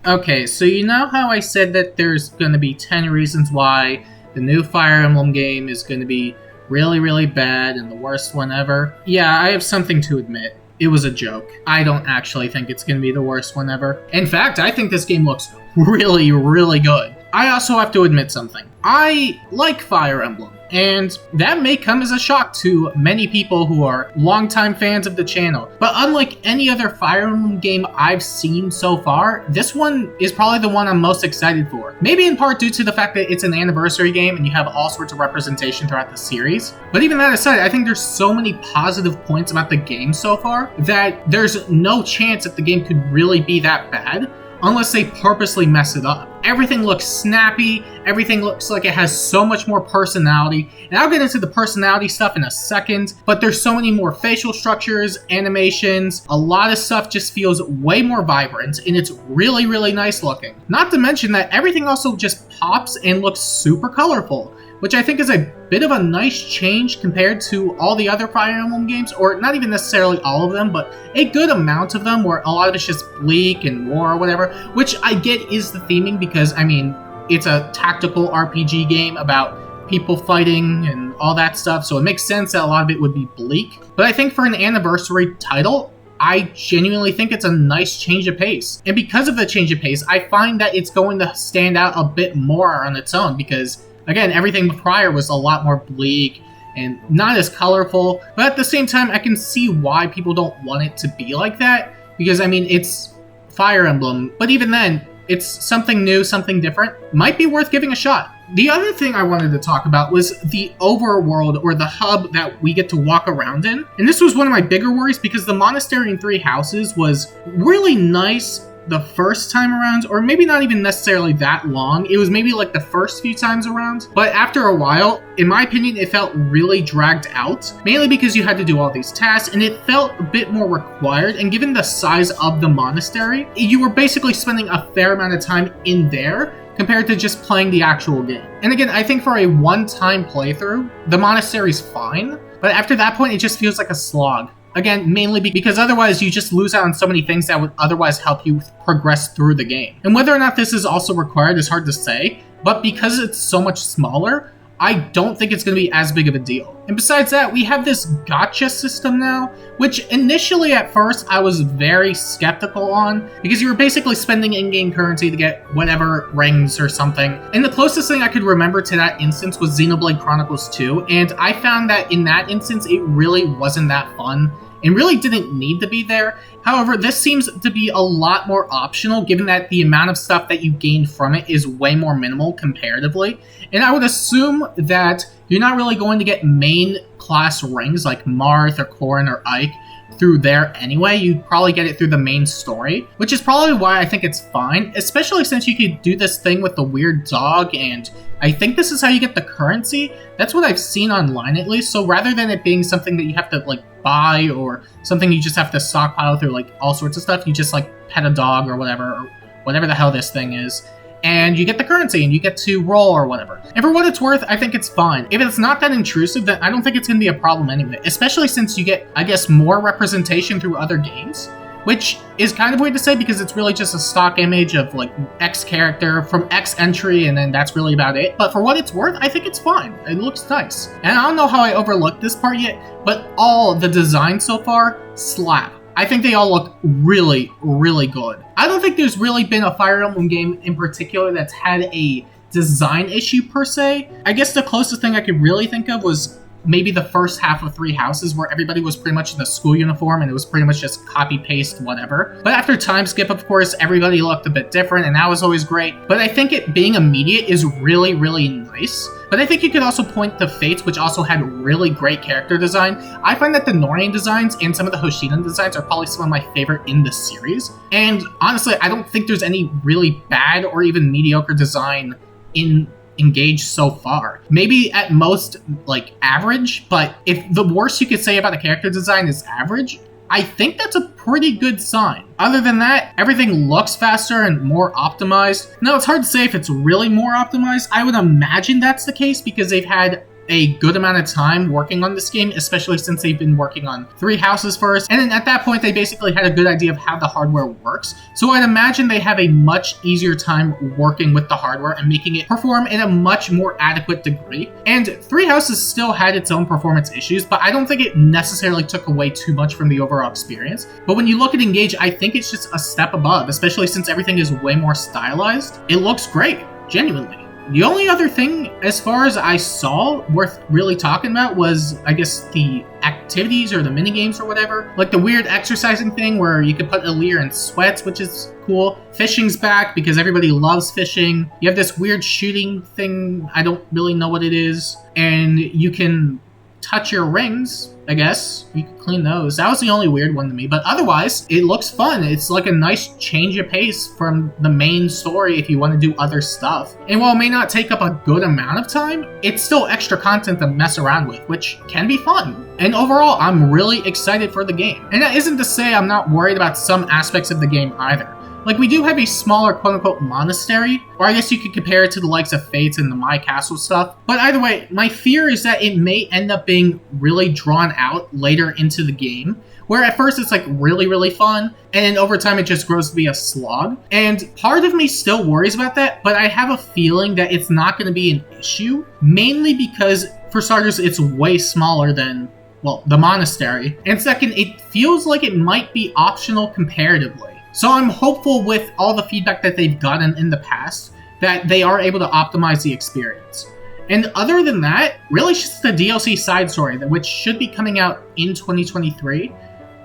Okay, so you know how I said that there's going to be 10 reasons why the new Fire Emblem game is going to be really, really bad and the worst one ever? Yeah, I have something to admit. It was a joke. I don't actually think it's going to be the worst one ever. In fact, I think this game looks really, really good. I also have to admit something. I like Fire Emblem, and that may come as a shock to many people who are longtime fans of the channel. But unlike any other Fire Emblem game I've seen so far, this one is probably the one I'm most excited for. Maybe in part due to the fact that it's an anniversary game and you have all sorts of representation throughout the series. But even that aside, I think there's so many positive points about the game so far that there's no chance that the game could really be that bad unless they purposely mess it up. Everything looks snappy, everything looks like it has so much more personality, and I'll get into the personality stuff in a second, but there's so many more facial structures, animations, a lot of stuff just feels way more vibrant, and it's really, really nice looking. Not to mention that everything also just pops and looks super colorful, which I think is a bit of a nice change compared to all the other Fire Emblem games, or not even necessarily all of them, but a good amount of them where a lot of it's just bleak and war or whatever, which I get is the theming because, I mean, it's a tactical RPG game about people fighting and all that stuff, so it makes sense that a lot of it would be bleak. But I think for an anniversary title, I genuinely think it's a nice change of pace. And because of the change of pace, I find that it's going to stand out a bit more on its own because, again, everything prior was a lot more bleak and not as colorful, but at the same time, I can see why people don't want it to be like that, because, I mean, it's Fire Emblem, but even then, it's something new, something different, might be worth giving a shot. The other thing I wanted to talk about was the overworld, or the hub that we get to walk around in, and this was one of my bigger worries because the Monastery in Three Houses was really nice the first time around, or maybe not even necessarily that long. It was maybe like the first few times around, but after a while, in my opinion, it felt really dragged out, mainly because you had to do all these tasks, and it felt a bit more required, and given the size of the monastery, you were basically spending a fair amount of time in there compared to just playing the actual game. And again, I think for a one-time playthrough, the monastery's fine, but after that point, it just feels like a slog. Again, mainly because otherwise you just lose out on so many things that would otherwise help you progress through the game. And whether or not this is also required is hard to say, but because it's so much smaller, I don't think it's going to be as big of a deal. And besides that, we have this gacha system now, which initially at first I was very skeptical on, because you were basically spending in-game currency to get whatever rings or something. And the closest thing I could remember to that instance was Xenoblade Chronicles 2, and I found that in that instance it really wasn't that fun, and really didn't need to be there. However, this seems to be a lot more optional given that the amount of stuff that you gain from it is way more minimal comparatively. And I would assume that you're not really going to get main class rings like Marth or Corrin or Ike through there anyway. You'd probably get it through the main story, which is probably why I think it's fine, especially since you could do this thing with the weird dog, and I think this is how you get the currency. That's what I've seen online at least, so rather than it being something that you have to like buy or something you just have to stockpile through like all sorts of stuff, you just like pet a dog or whatever the hell this thing is, and you get the currency and you get to roll or whatever. And for what it's worth, I think it's fine. If it's not that intrusive, then I don't think it's going to be a problem anyway, especially since you get, I guess, more representation through other games, which is kind of weird to say because it's really just a stock image of like X character from X entry, and then that's really about it. But for what it's worth, I think it's fine. It looks nice. And I don't know how I overlooked this part yet, but all the designs so far slap. I think they all look really, really good. I don't think there's really been a Fire Emblem game in particular that's had a design issue per se. I guess the closest thing I could really think of was maybe the first half of Three Houses, where everybody was pretty much in a school uniform and it was pretty much just copy paste whatever. But after time skip, of course, everybody looked a bit different, and that was always great. But I think it being immediate is really, really nice. But I think you could also point to Fates, which also had really great character design. I find that the Norian designs and some of the Hoshidan designs are probably some of my favorite in the series. And honestly, I don't think there's any really bad or even mediocre design in Engage so far. Maybe at most like average, but if the worst you could say about a character design is average, I think that's a pretty good sign. Other than that, everything looks faster and more optimized. Now, it's hard to say if it's really more optimized. I would imagine that's the case because they've had a good amount of time working on this game, especially since they've been working on 3 houses first. And then at that point, they basically had a good idea of how the hardware works. So I'd imagine they have a much easier time working with the hardware and making it perform in a much more adequate degree. And 3 houses still had its own performance issues, but I don't think it necessarily took away too much from the overall experience. But when you look at Engage, I think it's just a step above, especially since everything is way more stylized. It looks great, genuinely. The only other thing, as far as I saw, worth really talking about was, I guess, the activities or the minigames or whatever. Like the weird exercising thing where you can put Alear in sweats, which is cool. Fishing's back because everybody loves fishing. You have this weird shooting thing, I don't really know what it is. And you can touch your rings, I guess. You can clean those. That was the only weird one to me, but otherwise, it looks fun. It's like a nice change of pace from the main story if you want to do other stuff. And while it may not take up a good amount of time, it's still extra content to mess around with, which can be fun. And overall, I'm really excited for the game. And that isn't to say I'm not worried about some aspects of the game either. Like, we do have a smaller quote-unquote monastery, or I guess you could compare it to the likes of Fates and the My Castle stuff. But either way, my fear is that it may end up being really drawn out later into the game, where at first it's like really, really fun, and then over time it just grows to be a slog. And part of me still worries about that, but I have a feeling that it's not going to be an issue, mainly because, for starters, it's way smaller than, well, the monastery. And second, it feels like it might be optional comparatively. So I'm hopeful with all the feedback that they've gotten in the past that they are able to optimize the experience. And other than that, really it's just the DLC side story, which should be coming out in 2023.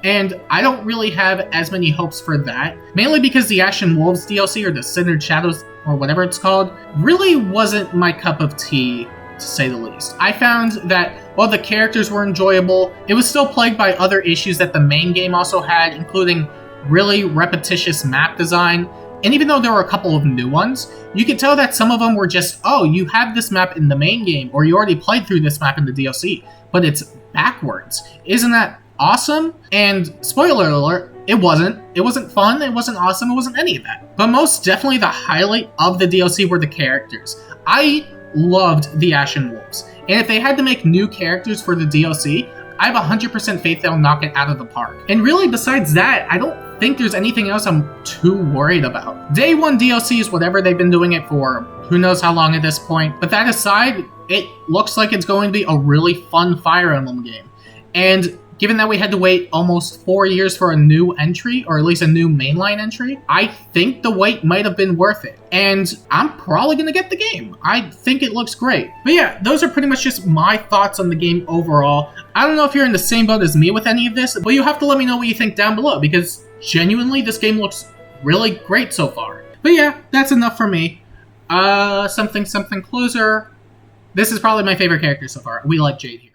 And I don't really have as many hopes for that, mainly because the Ashen Wolves DLC, or the Centered Shadows, or whatever it's called, really wasn't my cup of tea, to say the least. I found that while the characters were enjoyable, it was still plagued by other issues that the main game also had, including really repetitious map design. And even though there were a couple of new ones, you could tell that some of them were just, oh, you have this map in the main game, or you already played through this map in the DLC, but it's backwards. Isn't that awesome? And spoiler alert, it wasn't. It wasn't fun, it wasn't awesome, it wasn't any of that. But most definitely the highlight of the DLC were the characters. I loved the Ashen Wolves. And if they had to make new characters for the DLC, I have 100% faith they'll knock it out of the park. And really, besides that, I don't think there's anything else I'm too worried about. Day 1 DLC is whatever they've been doing it for, who knows how long at this point. But that aside, it looks like it's going to be a really fun Fire Emblem game. And given that we had to wait almost 4 years for a new entry, or at least a new mainline entry, I think the wait might have been worth it. And I'm probably going to get the game. I think it looks great. But yeah, those are pretty much just my thoughts on the game overall. I don't know if you're in the same boat as me with any of this, but you have to let me know what you think down below, because genuinely, this game looks really great so far. But yeah, that's enough for me. Something closer. This is probably my favorite character so far. We like Jade here.